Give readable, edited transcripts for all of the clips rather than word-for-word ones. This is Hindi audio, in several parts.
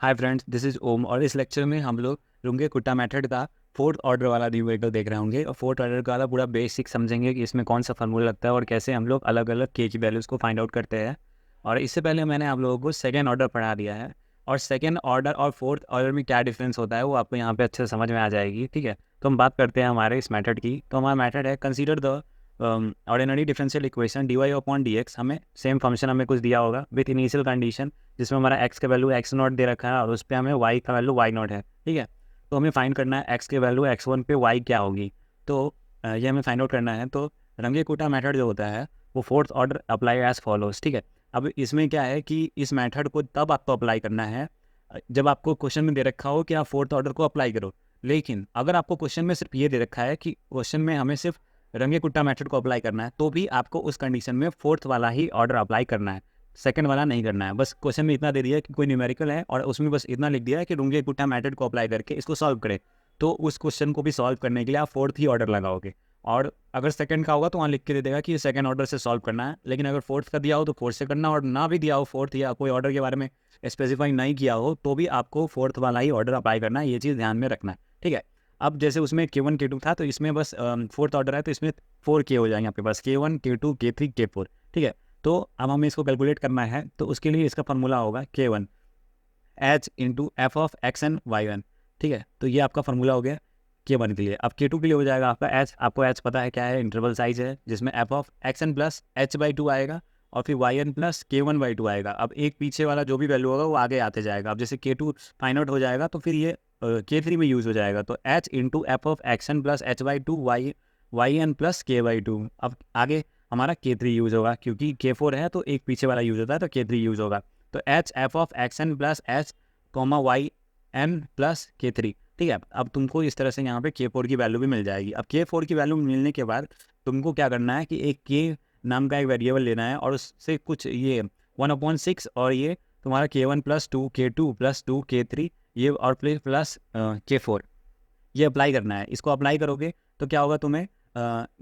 हाय फ्रेंड्स, दिस इज़ ओम और इस लेक्चर में हम लोग रुंगे-कुट्टा मेथड का फोर्थ ऑर्डर वाला न्यूमेरिकल देख रहे होंगे और फोर्थ ऑर्डर का वाला पूरा बेसिक समझेंगे कि इसमें कौन सा फार्मूला लगता है और कैसे हम लोग अलग अलग के की वैल्यूज़ को फाइंड आउट करते हैं। और इससे पहले मैंने आप लोगों को सेकेंड ऑर्डर पढ़ा दिया है और सेकेंड ऑर्डर और फोर्थ ऑर्डर में क्या डिफरेंस होता है वो आपको यहाँ पे अच्छे से समझ में आ जाएगी। ठीक है, तो हम बात करते हैं हमारे इस मेथड की। तो हमारा मेथड है consider the ordinary differential equation D Y upon D X. हमें सेम फंक्शन हमें कुछ दिया होगा विथ इनिशियल कंडीशन जिसमें हमारा x का वैल्यू x0 दे रखा है और उस पर हमें y का वैल्यू y0 है। ठीक है, तो हमें फाइंड करना है x के वैल्यू x1 पे y क्या होगी। तो ये हमें फाइंड आउट करना है। तो रंगे-कुट्टा मेथड जो होता है वो fourth order apply as follows. ठीक है, अब इसमें क्या है कि इस मेथड को तब आपको अप्लाई करना है जब आपको क्वेश्चन में दे रखा हो कि आप फोर्थ ऑर्डर को अप्लाई करो। लेकिन अगर आपको क्वेश्चन में सिर्फ ये दे रखा है कि क्वेश्चन में हमें सिर्फ रंगे-कुट्टा मेथड को अप्लाई करना है, तो भी आपको उस कंडीशन में फोर्थ वाला ही ऑर्डर अप्लाई करना है, सेकंड वाला नहीं करना है। बस क्वेश्चन में इतना दे दिया है कि कोई न्यूमेरिकल है और उसमें बस इतना लिख दिया है कि रुंगे-कुट्टा मेथड को अप्लाई करके इसको सॉल्व करें। तो उस क्वेश्चन को भी सॉल्व करने के लिए आप फोर्थ ही ऑर्डर लगाओगे। और अगर सेकंड का होगा तो वहाँ लिख के दे देगा कि सेकंड ऑर्डर से सॉल्व करना है। लेकिन अगर फोर्थ का दिया हो तो फोर्थ से करना, और ना भी दिया हो फोर्थ या कोई ऑर्डर के बारे में स्पेसिफाई नहीं किया हो तो भी आपको फोर्थ वाला ही ऑर्डर अप्लाई करना है। ये चीज़ ध्यान में रखना है। ठीक है, अब जैसे उसमें K1 K2 था तो इसमें बस फोर्थ ऑर्डर है तो इसमें 4K हो जाएंगे आपके पास, K1 K2 K3 K4। ठीक है, तो अब हमें इसको कैलकुलेट करना है तो उसके लिए इसका फॉर्मूला होगा K1 H into F of X N Y one. ठीक है, तो ये आपका फॉर्मूला हो गया K1 के लिए। अब K2 के लिए हो जाएगा आपका H। आपको H पता है क्या है, इंटरवल साइज है जिसमें F of X N plus H/2 आएगा और फिर वाई एन प्लस K1/2 आएगा। अब एक पीछे वाला जो भी वैल्यू होगा वो आगे आते जाएगा। अब जैसे K2 फाइंड आउट हो जाएगा तो फिर ये K3 में यूज़ हो जाएगा। तो H into F of X N plus H/2 Y N plus K/2। अब आगे हमारा K3 यूज़ होगा क्योंकि K4 है तो एक पीछे वाला यूज़ होता है तो K3 यूज़ होगा। तो H F of X N plus H Y N plus K3। ठीक है, अब तुमको इस तरह से यहाँ पे K4 की वैल्यू भी मिल जाएगी। अब K4 की वैल्यू मिलने के बाद तुमको क्या करना है कि एक K नाम का एक वेरिएबल लेना है और उससे कुछ ये 1/6 और ये तुम्हारा K1 plus 2 K2 plus 2 K3 ये और प्लस K4 ये अप्लाई करना है। इसको अप्लाई करोगे तो क्या होगा, तुम्हें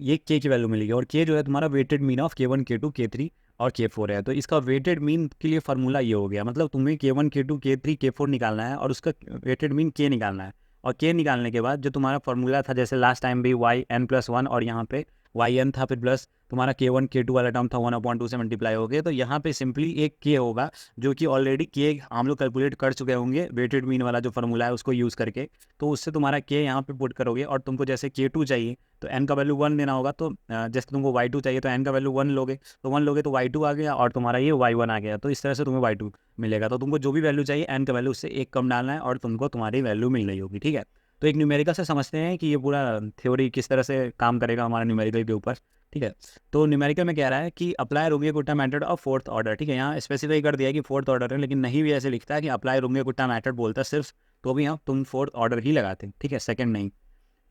ये K की वैल्यू मिलेगी और K जो है तुम्हारा weighted mean of K1 K2 K3 और K4 है। तो इसका वेटेड मीन के लिए फार्मूला ये हो गया, मतलब तुम्हें K1 K2 K3 K4 निकालना है और उसका वेटेड मीन K निकालना है। और K निकालने के बाद जो तुम्हारा फार्मूला था जैसे लास्ट टाइम भी yn+1 और यहाँ पे yn था फिर प्लस तुम्हारा K1 K2 वाला टर्म था 1/2 से मल्टीप्लाई हो गया। तो यहाँ पे सिंपली एक K होगा जो कि ऑलरेडी K हम लोग कैलकुलेट कर चुके होंगे वेटेड मीन वाला जो फार्मूला है उसको यूज़ करके। तो उससे तुम्हारा K यहाँ पे पुट करोगे और तुमको जैसे K2 चाहिए तो n का वैल्यू 1 देना होगा। तो जैसे तुमको y2 चाहिए तो n का वैल्यू 1 लोगे तो 1 लोगे तो y2 आ गया और तुम्हारा ये y1 आ गया। तो इस तरह से तुम्हें y2 मिलेगा। तो तुमको जो भी वैल्यू चाहिए n का वैल्यू उससे एक कम डालना है और तुमको तुम्हारी वैल्यू मिल रही होगी। ठीक है, तो एक न्यूमेरिकल से समझते हैं कि ये पूरा थ्योरी किस तरह से काम करेगा हमारा न्यूमेरिकल के ऊपर। ठीक है, तो न्यूमेरिकल में कह रहा है कि apply Runge Kutta method of fourth order. ठीक है, यहाँ स्पेसिफाई कर दिया है कि फोर्थ ऑर्डर है, लेकिन नहीं भी ऐसे लिखता है कि अप्लाई रुंगे-कुट्टा मेथड बोलता सिर्फ, तो भी हम तुम फोर्थ ऑर्डर ही लगाते। ठीक है, सेकंड नहीं।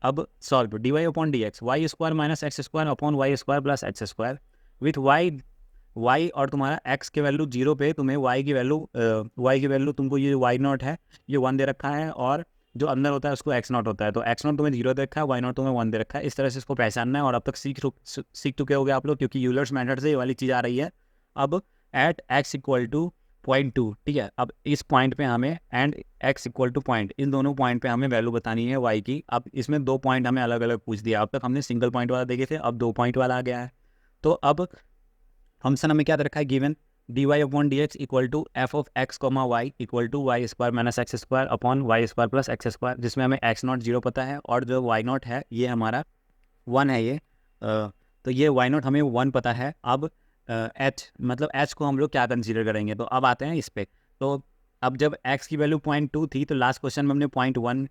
अब solve D Y upon D X Y square minus X square upon Y square plus X square with Y और तुम्हारा x के वैल्यू 0 पे तुम्हें y की वैल्यू तुमको ये y0 है ये 1 दे रखा है और जो अंदर होता है उसको x0 होता है। तो x0 तुम्हें 0 दे रखा है, y0 तुम्हें 1 दे रखा है। इस तरह से इसको पहचानना है और अब तक सीख चुके होगे आप लोग क्योंकि यूलर्स मेथड से ये वाली चीज़ आ रही है। अब एट x इक्वल टू 0.2। ठीक है, अब इस पॉइंट पे हमें and x equal to point, इन दोनों पॉइंट पे हमें वैल्यू बतानी है y की। अब इसमें 2 पॉइंट हमें अलग अलग पूछ दिया। अब तक हमने सिंगल पॉइंट वाला देखे थे, अब 2 पॉइंट वाला आ गया है। तो अब फंक्शन हमें क्या दे रखा है, given D Y upon D X equal to F of X comma Y equal to Y square minus X square upon Y square plus X square, जिसमें हमें x0 0 पता है और जो y0 है ये हमारा 1 है। ये तो ये y0 हमें 1 पता है। अब h मतलब h को हम लोग क्या कंसीडर करेंगे, तो अब आते हैं इस पर। तो अब जब x की वैल्यू 0.2 थी तो लास्ट क्वेश्चन में हमने 0.1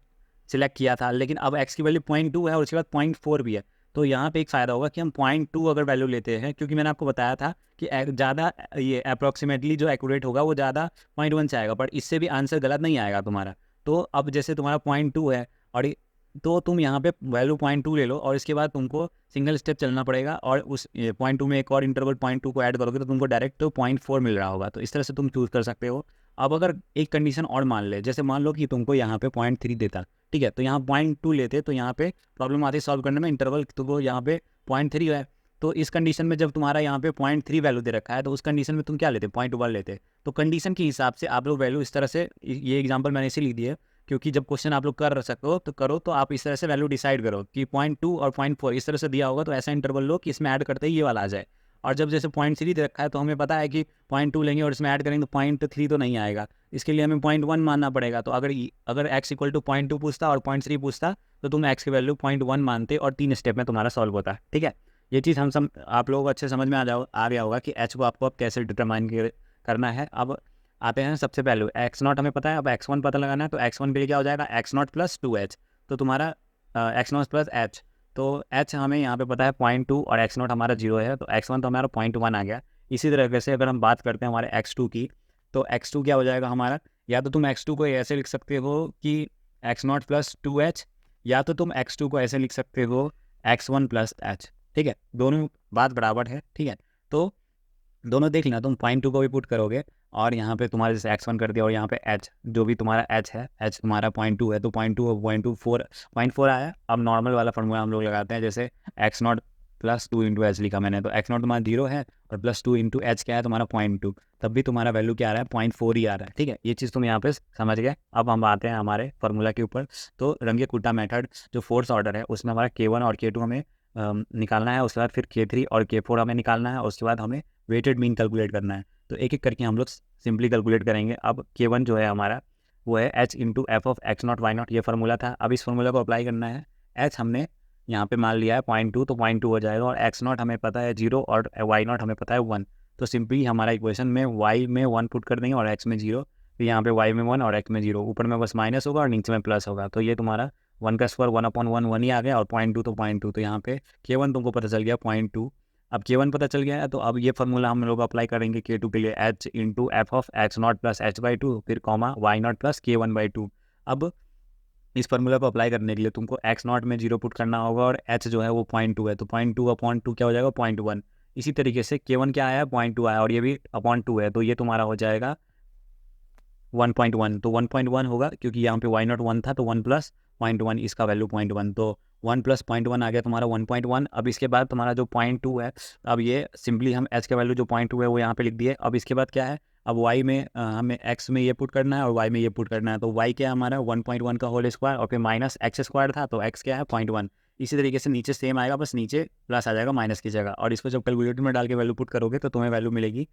सिलेक्ट किया था, लेकिन अब x की वैल्यू 0.2 है और उसके बाद 0.4 भी है। तो यहाँ पे एक फ़ायदा होगा कि हम 0.2 अगर वैल्यू लेते हैं, क्योंकि मैंने आपको बताया था कि ज़्यादा ये अप्रॉक्सीमेटली जो एक्यूरेट होगा वो ज़्यादा 0.1 से आएगा, बट इससे भी आंसर गलत नहीं आएगा तुम्हारा। तो अब जैसे तुम्हारा 0.2 है और तो तुम यहाँ पे वैल्यू 0.2 ले लो और इसके बाद तुमको सिंगल स्टेप चलना पड़ेगा और उस 0.2 में एक और इंटरवल 0.2 को ऐड करोगे तो तुमको डायरेक्ट 0.4 मिल रहा होगा। तो इस तरह से तुम चूज़ कर सकते हो। अब अगर एक कंडीशन और मान ले, जैसे मान लो कि तुमको यहाँ पे 0.3 देता, ठीक है, तो यहाँ 0.2 लेते तो यहाँ पे प्रॉब्लम आती सॉल्व करने में, इंटरवल तो यहाँ पे 0.3 है तो इस कंडीशन में जब तुम्हारा यहाँ पे 0.3 वैल्यू दे रखा है तो उस कंडीशन में तुम क्या लेते 0.1 लेते। तो कंडीशन के हिसाब से आप लोग वैल्यू इस तरह से, ये एग्जांपल मैंने इसीलिए दी है क्योंकि जब क्वेश्चन आप लोग कर सकते हो तो करो तो आप इस तरह से वैल्यू डिसाइड करो कि 0.2 और 0.4 इस तरह से दिया होगा तो ऐसा इंटरवल लो कि इसमें ऐड करते ही ये वाला आ जाए। और जब जैसे 0.3 दे रखा है तो हमें पता है कि 0.2 लेंगे और इसमें ऐड करेंगे तो 0.3 तो नहीं आएगा, इसके लिए हमें 0.1 मानना पड़ेगा। तो अगर x इक्वल टू 0.2 पूछता और 0.3 पूछता तो तुम x की वैल्यू 0.1 मानते और 3 स्टेप में तुम्हारा सॉल्व होता। ठीक है, ये चीज़ आप लोगों को अच्छे समझ में आ गया होगा कि h को आपको अब कैसे डिटरमाइन करना है। अब आते हैं सबसे पहले x0 हमें पता है, अब x1 पता लगाना है। तो x1 के लिए क्या हो जाएगा x0 प्लस 2h, तो तुम्हारा x0 प्लस h, तो h हमें यहाँ पे पता है 0.2 और x0 हमारा 0 है, तो x1 तो हमारा 0.1 आ गया। इसी तरीके से अगर हम बात करते हैं हमारे x2 की, तो x2 क्या हो जाएगा हमारा, या तो तुम x2 को ऐसे लिख सकते हो कि x0 प्लस 2h, या तो तुम x2 को ऐसे लिख सकते हो x1 प्लस h। ठीक है, दोनों बात बराबर है। ठीक है, तो दोनों देख लेना, तुम 0.2 को भी पुट करोगे और यहाँ पे तुम्हारे जैसे x1 कर दिया और यहाँ पे h, जो भी तुम्हारा h है, h तुम्हारा 0.2 है, तो 0.2 और 0.4 आया। अब नॉर्मल वाला फॉर्मूला हम लोग लगाते हैं, जैसे x0 प्लस 2 इंटू एच लिखा मैंने, तो x0 तुम्हारा 0 है और प्लस 2 इंटू एच क्या है तुम्हारा 0.2, तब भी तुम्हारा वैल्यू क्या आ रहा है 0.4 ही आ रहा है। ठीक है, ये चीज़ तुम यहाँ पे समझ गए। अब हम आते हैं हमारे फॉर्मूला के ऊपर। तो रंगे कुटा मेथड जो फोर्थ ऑर्डर है उसमें हमारा K1 और K2 हमें निकालना है, उसके बाद फिर K3 और K4 हमें निकालना है, उसके बाद हमें वेटेड मीन कैलकुलेट करना है। तो एक एक करके हम लोग सिंपली कैलकुलेट करेंगे। अब K1 जो है हमारा वो है h into F of x0 y0, ये फार्मूला था। अब इस फार्मूला को अप्लाई करना है। h हमने यहाँ पे मान लिया है 0.2, तो 0.2 हो जाएगा, और x0 हमें पता है 0 और y0 हमें पता है 1। तो सिंपली हमारा इक्वेशन में y में 1 पुट कर देंगे और x में 0, तो यहाँ पे y में 1 और x में 0, ऊपर में बस माइनस होगा और नीचे में प्लस होगा। तो ये तुम्हारा 1 का स्क्वायर 1/1 1 ही आ गया, और 0.2 तो 0.2, तो यहाँ पे K1 तुमको पता चल गया 0.2। अब K1 पता चल गया है, तो अब ये फार्मूला हम लोग अप्लाई करेंगे K2 के लिए, h into F of x0 plus h/2 फिर कॉमा y0 प्लस K1/2। अब इस फार्मूला को अप्लाई करने के लिए तुमको x0 में 0 पुट करना होगा और h जो है वो 0.2 है, तो 0.2 अपॉन 2 क्या हो जाएगा 0.1। इसी तरीके से K1 क्या आया 0.2 आया और ये भी अपॉन 2 है, तो ये तुम्हारा हो जाएगा 1.1। तो 1.1 होगा क्योंकि यहाँ पे y0 1 था, तो 1 प्लस 0.1 इसका वैल्यू 0.1, तो 1 प्लस 0.1 आ गया तुम्हारा 1.1। अब इसके बाद तुम्हारा जो 0.2 है, अब ये सिंपली हम h का वैल्यू जो 0.2 है वो यहाँ पे लिख दिए। अब इसके बाद क्या है, अब y में हमें x में ये पुट करना है और y में ये पुट करना है। तो y क्या है हमारा 1.1 का होल स्क्वायर और फिर माइनस x स्क्वायर था, तो x क्या है 0.1। इसी तरीके से नीचे सेम आएगा, बस नीचे प्लस आ जाएगा माइनस की जगह, और इसको जब कैलकुलेटर में डाल के वैल्यू पुट करोगे तो तुम्हें वैल्यू मिलेगी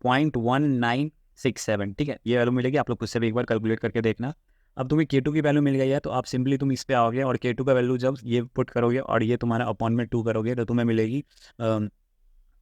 0.1967। ठीक है, ये वैल्यू मिलेगी, आप लोग खुद से भी एक बार कैलकुलेट करके देखना। अब तुम्हें K2 की वैल्यू मिल गई है, तो आप सिंपली तुम इस पे आओगे और K2 का वैल्यू जब ये पुट करोगे और ये तुम्हारा अपॉन में 2 करोगे तो तुम्हें मिलेगी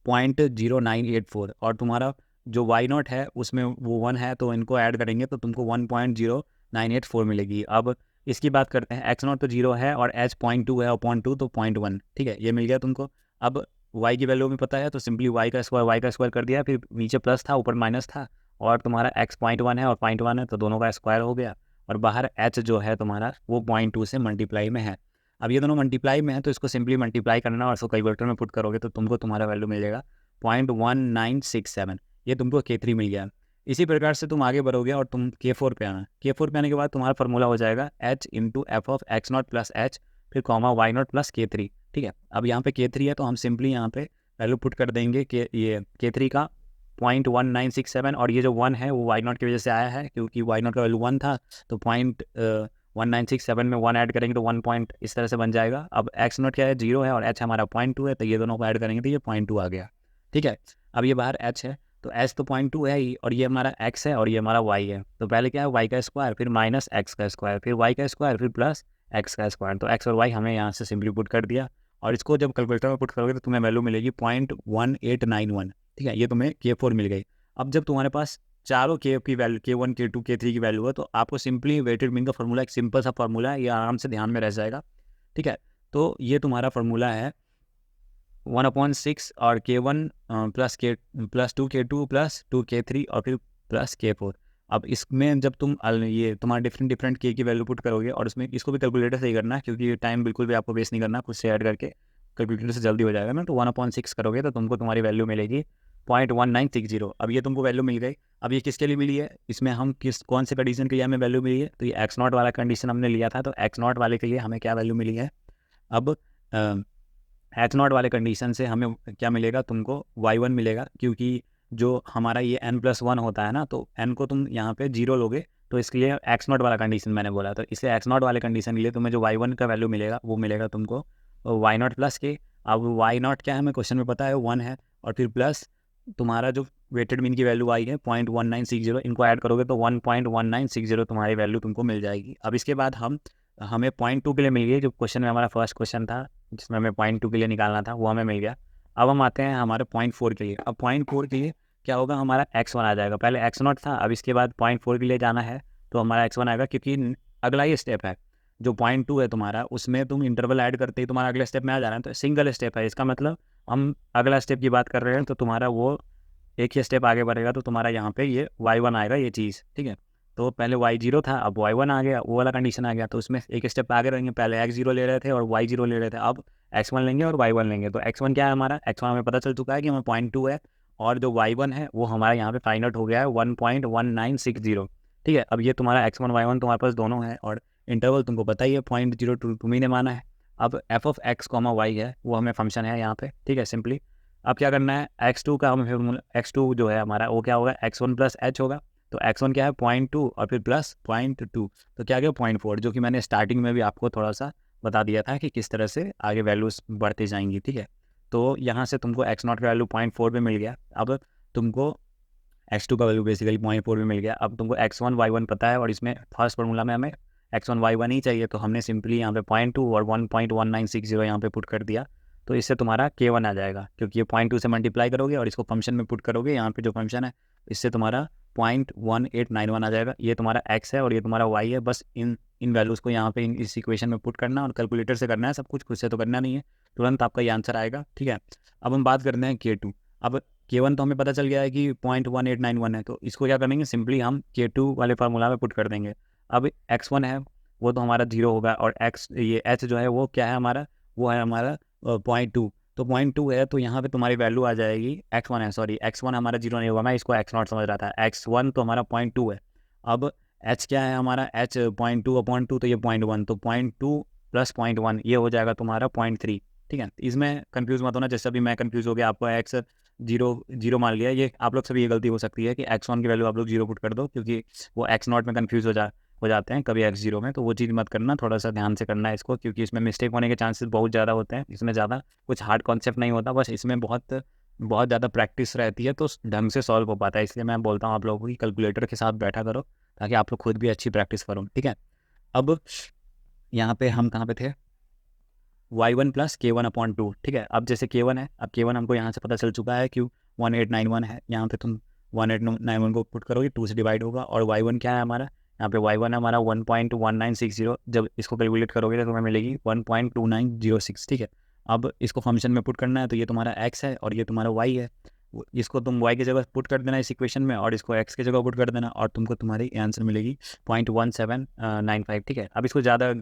0.0984, और तुम्हारा जो y0 है उसमें वो 1 है, तो इनको ऐड करेंगे तो तुमको 1.0984 मिलेगी। अब इसकी बात करते हैं, x0 तो 0 है और h 0.2 है, अपॉन 2 तो 0.1। ठीक है, ये मिल गया तुमको। अब y की वैल्यू भी पता है, तो सिंपली y का स्क्वायर कर दिया, फिर नीचे प्लस था ऊपर माइनस था, और तुम्हारा x 0.1 है और 0.1 है, तो दोनों का स्क्वायर हो गया, और बाहर h जो है तुम्हारा वो 0.2 से मल्टीप्लाई में है। अब ये दोनों मल्टीप्लाई में है, तो इसको सिंपली मल्टीप्लाई करना और इसको कैलकुलेटर में पुट करोगे तो तुमको तुम्हारा वैल्यू मिल जाएगा 0.1967। ये तुमको K3 मिल गया। इसी प्रकार से तुम आगे बढ़ोगे और तुम K4 पे आना। K4 पे आने के बाद तुम्हारा फार्मूला हो जाएगा h into F of x0 plus h फिर कॉमा y0 प्लस K3। ठीक है, अब यहाँ पे K3 है तो हम सिंपली यहाँ पे वैल्यू पुट कर देंगे कि ये K3 का 0.1967, और ये जो 1 है वो y0 की वजह से आया है क्योंकि y0 का वैल्यू 1 था, तो 0.1967 में 1 ऐड करेंगे तो 1 पॉइंट इस तरह से बन जाएगा। अब x0 क्या है 0 है और h हमारा 0.2 है, तो ये दोनों को ऐड करेंगे तो ये 0.2 आ गया। ठीक है, अब ये बाहर h है, तो h तो 0.2 है ही, और ये हमारा x है और ये हमारा y है। तो पहले क्या है y का स्क्वायर, फिर माइनस x का स्क्वायर, फिर y का स्क्वायर, फिर प्लस x का स्क्वायर, तो x और y हमने यहाँ से सिंपली पुट कर दिया, और इसको जब कैलकुलेटर में पुट करोगे तो तुम्हें वैल्यू मिलेगी 0.1891। ठीक है, ये तुम्हें K4 मिल गई। अब जब तुम्हारे पास चारों K की वैल्यू K1 K2 K3 की वैल्यू है, तो आपको सिंपली वेटेड मीन का फॉर्मूला, एक सिंपल सा फॉर्मूला है, ये आराम से ध्यान में रह जाएगा। ठीक है, तो ये तुम्हारा फॉर्मूला है 1/6 और K1 plus 2 K2 plus 2 K3 और फिर प्लस K4। अब इसमें जब तुम ये तुम्हारा डिफरेंट K की वैल्यू पुट करोगे, और उसमें इसको भी कैलकुलेटर से ही करना है क्योंकि टाइम बिल्कुल भी आपको वेस्ट नहीं करना, खुद से ऐड करके कैलकुलेटर से जल्दी हो जाएगा ना। तो 1/6 करोगे तो तुमको तुम्हारी वैल्यू मिलेगी 0.1960। अब ये तुमको वैल्यू मिल गई। अब ये किसके लिए मिली है, इसमें हम कौन से कंडीशन के लिए हमें वैल्यू मिली है, तो ये x0 वाला कंडीशन हमने लिया था, तो x0 वाले के लिए हमें क्या वैल्यू मिली है। अब एच नॉट वाले कंडीशन से हमें क्या मिलेगा, तुमको y1 मिलेगा, क्योंकि जो हमारा ये n+1 होता है ना, तो n को तुम यहाँ पे 0 लोगे, तो इसके लिए एक्स नॉट वाला कंडीशन मैंने बोला, तो इसलिए एक्स नॉट वाले कंडीशन के लिए तुम्हें जो y1 का वैल्यू मिलेगा वो मिलेगा तुमको y0 + k। अब y0 क्या है, हमें क्वेश्चन में पता है 1 है, और फिर प्लस तुम्हारा जो वेटेड मीन की वैल्यू आई है 0.1960, इनको ऐड करोगे तो 1.1960 तुम्हारी वैल्यू तुमको मिल जाएगी। अब इसके बाद हमें 0.2 के लिए मिल गई, जो क्वेश्चन में हमारा फर्स्ट क्वेश्चन था जिसमें हमें 0.2 के लिए निकालना था, वो हमें मिल गया। अब हम आते हैं हमारे 0.4 के लिए। अब 0.4 के लिए क्या होगा, हमारा x1 आ जाएगा, पहले x0 था, अब इसके बाद 0.4 के लिए जाना है तो हमारा x1 आएगा, क्योंकि अगला ही स्टेप है। जो 0.2 है तुम्हारा, उसमें तुम इंटरवल ऐड करते ही तुम्हारा अगले स्टेप में आ जा रहा है, तो सिंगल स्टेप है, इसका मतलब हम अगला स्टेप की बात कर रहे हैं, तो तुम्हारा वो एक ही स्टेप आगे बढ़ेगा, तो तुम्हारा यहाँ पे ये y1 आएगा, ये चीज़, ठीक है। तो पहले y0 था, अब y1 आ गया, वो वाला कंडीशन आ गया, तो उसमें एक स्टेप आगे रहेंगे, पहले x0 ले रहे थे और y0 ले रहे थे, अब x1 लेंगे और y1 लेंगे। तो x1 क्या है हमारा, x1 हमें पता चल चुका है कि हमें 0.2 है, और जो y1 है वो हमारा यहाँ पे फाइंड आउट हो गया है 1.1960, ठीक है। अब ये तुम्हारा x1 y1 तुम्हारे पास दोनों है, और इंटरवल तुमको पता ही है 0.02 तुम्ही ने माना है। अब f(x, y) है, वो हमें फंक्शन है यहाँ पे, ठीक है, सिंपली। अब क्या करना है, x2 का हमें फॉर्मूला, x2 जो है हमारा वो क्या होगा, x1 + h होगा, तो x1 क्या है 0.2 और फिर प्लस 0.2, तो क्या गया 0.4, जो कि मैंने स्टार्टिंग में भी आपको थोड़ा सा बता दिया था कि किस तरह से आगे वैल्यूज बढ़ती जाएंगी, ठीक है। तो यहाँ से तुमको x0 का वैल्यू 0.4 पे मिल गया। अब तुमको x2 का वैल्यू बेसिकली 0.4 पे मिल गया। अब तुमको x1 y1 पता है, और इसमें फर्स्ट फार्मूला में हमें x1 y1 ही चाहिए, तो हमने सिंपली यहाँ पे 0.2 और 1.1960 यहाँ पे पुट कर दिया, तो इससे तुम्हारा k1 आ जाएगा, क्योंकि ये 0.2 से मल्टीप्लाई करोगे और इसको फंक्शन में पुट करोगे, यहाँ पे जो फंक्शन है, इससे तुम्हारा 0.1891 आ जाएगा। ये तुम्हारा x है और ये तुम्हारा y है, बस इन इन वैल्यूज़ को यहाँ पे इस इक्वेशन में पुट करना और कैलकुलेटर से करना है सब कुछ, खुद से तो करना नहीं है, तुरंत आपका ये आंसर आएगा, ठीक है। अब हम बात करते हैं k2। अब k1 तो हमें पता चल गया है कि 0.1891 है, तो इसको क्या करेंगे, सिंपली हम k2 वाले फार्मूला में पुट कर देंगे। अब x1 है वो तो हमारा 0 होगा, और ये h जो है वो क्या है हमारा, वो है हमारा 0.2, तो 0.2 है, तो यहाँ पे तुम्हारी वैल्यू आ जाएगी, x1 है, सॉरी x1 हमारा 0 नहीं होगा, मैं इसको x0 समझ रहा था, x1 तो हमारा 0.2 है। अब h क्या है हमारा, h 0.2/2, तो ये 0.1, तो 0.2 + 0.1 ये हो जाएगा तुम्हारा 0.3, ठीक है। इसमें कंफ्यूज मत होना, जैसे अभी मैं कंफ्यूज हो गया, आपको x 0 मान लिया, ये आप लोग से भी ये गलती हो सकती है कि x1 की वैल्यू आप लोग 0 पुट कर दो, क्योंकि वो x0 में कंफ्यूज हो जाते हैं कभी x0 में, तो वो चीज़ मत करना, थोड़ा सा ध्यान से करना है इसको, क्योंकि इसमें मिस्टेक होने के चांसेस बहुत ज़्यादा होते हैं। इसमें ज़्यादा कुछ हार्ड कॉन्सेप्ट नहीं होता, बस इसमें बहुत बहुत ज़्यादा प्रैक्टिस रहती है, तो ढंग से सॉल्व हो पाता है। इसलिए मैं बोलता हूँ आप लोगों की कैलकुलेटर के साथ बैठा करो, ताकि आप लोग खुद भी अच्छी प्रैक्टिस करो, ठीक है। अब यहाँ पे हम कहाँ पे थे, y1 + k1/2, ठीक है। अब जैसे k1 है, अब k1 हमको यहाँ से पता चल चुका है कि 1891 है, यहाँ पे तुम 1891 को पुट करोगे, 2 से डिवाइड होगा, और y1 क्या है हमारा, यहाँ पे y1 है हमारा 1.1960, जब इसको कैलकुलेट करोगे तो तुम्हें मिलेगी 1.2906, ठीक है। अब इसको फंक्शन में पुट करना है, तो ये तुम्हारा x है और ये तुम्हारा y है, इसको तुम y की जगह पुट कर देना इस इक्वेशन में, और इसको x की जगह पुट कर देना, और तुमको तुम्हारी आंसर मिलेगी 0.1795, ठीक है। अब इसको ज़्यादा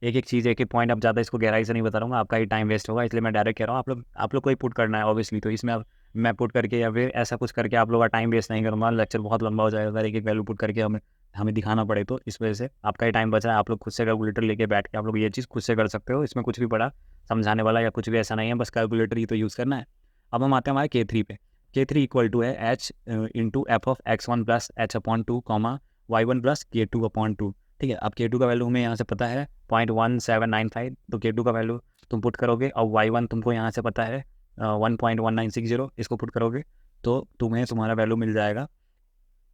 एक एक चीज़, एक एक पॉइंट, अब ज़्यादा इसको गहराई से नहीं बता रहा हूँ, आपका ही टाइम वेस्ट होगा, इसलिए मैं डायरेक्ट कह रहा हूँ, आप लोग को ही पुट करना है ऑब्वियसली, तो इसमें अब मैं पुट करके या फिर ऐसा कुछ करके आप लोग का टाइम वेस्ट नहीं करूँगा, लेक्चर बहुत लंबा हो जाएगा अगर एक एक वैल्यू पुट करके हमें दिखाना पड़े, तो इस वजह से आपका ही टाइम बचा है। आप लोग खुद से कैलकुलेटर लेके बैठ के आप लोग ये चीज़ खुद से कर सकते हो, इसमें कुछ भी बड़ा समझाने वाला या कुछ भी ऐसा नहीं है, बस कैलकुलेटर ही तो यूज़ करना है। अब हम आते हैं हमारे k3 पे। k3 = है h into f(x1 + h/2, y1 + k2/2), ठीक है। अब k2 का वैल्यू हमें यहाँ से पता है 0.1795, तो k2 का वैल्यू तुम पुट करोगे, और y1 तुमको यहाँ से पता है 1.1960, इसको पुट करोगे तो तुम्हें तुम्हारा वैल्यू मिल जाएगा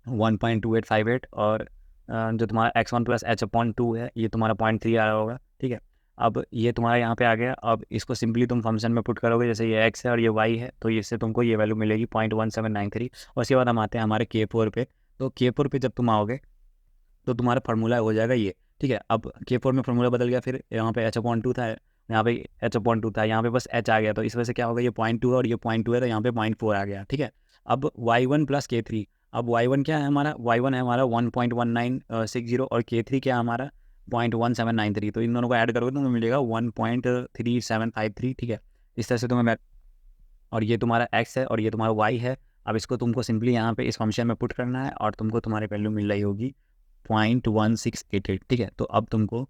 1.2858, और जो तुम्हारा x1 + h/2 है ये तुम्हारा 0.3 आ रहा होगा, ठीक है। अब ये तुम्हारा यहाँ पे आ गया, अब इसको सिंपली तुम फंक्शन में पुट करोगे, जैसे ये x है और ये y है, तो इससे तुमको ये वैल्यू मिलेगी 0.1793। और उसके बाद हम आते हैं हमारे k4 पे। तो k4 पे जब तुम आओगे तो तुम्हारा फार्मूला हो जाएगा ये, ठीक है। अब k4 में फार्मूला बदल गया, फिर यहाँ पे h/2 था, यहाँ पे h/2 था, यहाँ पे बस h आ गया, तो इस वजह से क्या होगा, ये 0.2 है और ये 0.2 है, तो यहाँ पे 0.4 आ गया, ठीक है। अब y1 + k3, अब y1 क्या है हमारा, y1 है हमारा 1.1960, और k3 क्या है हमारा 0.1793, तो इन दोनों को ऐड करोगे तो तुम्हें मिलेगा 1.3753, ठीक है। इस तरह से तुम्हें, और ये तुम्हारा x है और ये तुम्हारा y है। अब इसको तुमको सिंपली यहाँ पे इस फंक्शन में पुट करना है, और तुमको तुम्हारी वैल्यू मिल रही होगी 0.1688, ठीक है। तो अब तुमको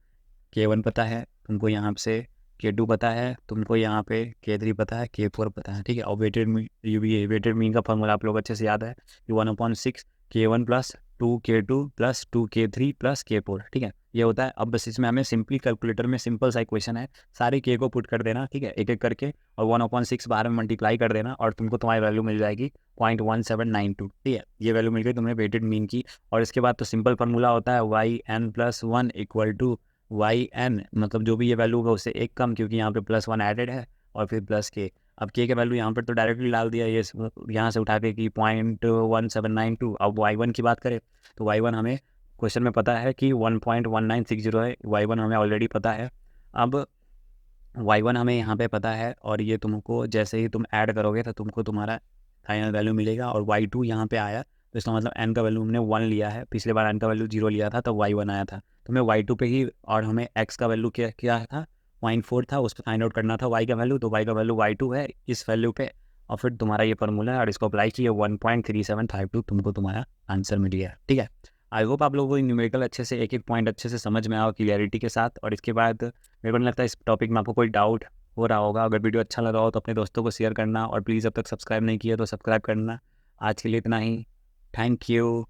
k1 पता है, तुमको यहाँ से K2 पता है तुमको, यहाँ पे K3 पता है, K4 पता है, ठीक है। और वेटेड मीन का फॉर्मूला आप लोग अच्छे से याद है कि 1/6 K1 plus 2 K2 plus 2 K3 plus K4, ठीक है, ये होता है। अब बस इसमें हमें सिंपली कैलकुलेटर में सिंपल सा इक्वेशन है, सारे K को पुट कर देना, ठीक है, एक एक करके, और 1/6 बाहर में मल्टीप्लाई कर देना और तुमको तुम्हारी वैल्यू मिल जाएगी 0.1792, ठीक है। ये वैल्यू मिल गई तुम्हें वेटेड मीन की। और इसके बाद तो सिंपल फार्मूला होता है yn+1 इक्वल टू yn, मतलब जो भी ये वैल्यू होगा उससे एक कम, क्योंकि यहाँ पे +1 एडेड है और फिर प्लस के। अब के वैल्यू यहाँ पर तो डायरेक्टली डाल दिया ये यहाँ से उठा के कि 0.1792। अब y1 की बात करें तो y1 हमें क्वेश्चन में पता है कि 1.1960 है, y1 हमें ऑलरेडी पता है। अब y1 हमें यहाँ पे पता है, और ये तुमको जैसे ही तुम ऐड करोगे तो तुमको तुम्हारा फाइनल वैल्यू मिलेगा। और y2 यहाँ पे आया तो इसका मतलब n का वैल्यू हमने 1 लिया है, पिछले बार n का वैल्यू 0 लिया था तो y1 आया था। तो हमें y2 पे ही, और हमें x का वैल्यू क्या क्या था, 0.4 था, उस पर फाइंड आउट करना था y का वैल्यू। तो y का वैल्यू y2 है इस वैल्यू पे, और फिर तुम्हारा ये फॉर्मूला है और इसको अप्लाई किए 1.3752 तुमको तुम्हारा आंसर मिल गया, ठीक है। आई होप आप लोगों को न्यूमेरिकल अच्छे से एक एक पॉइंट अच्छे से समझ में आओ क्लियरिटी के साथ। और इसके बाद मेरे को नहीं लगता इस टॉपिक में आपको कोई डाउट हो रहा होगा। अगर वीडियो अच्छा लगा हो तो अपने दोस्तों को शेयर करना, और प्लीज़ अब तक सब्सक्राइब नहीं किया तो सब्सक्राइब करना। आज के लिए इतना ही, थैंक यू।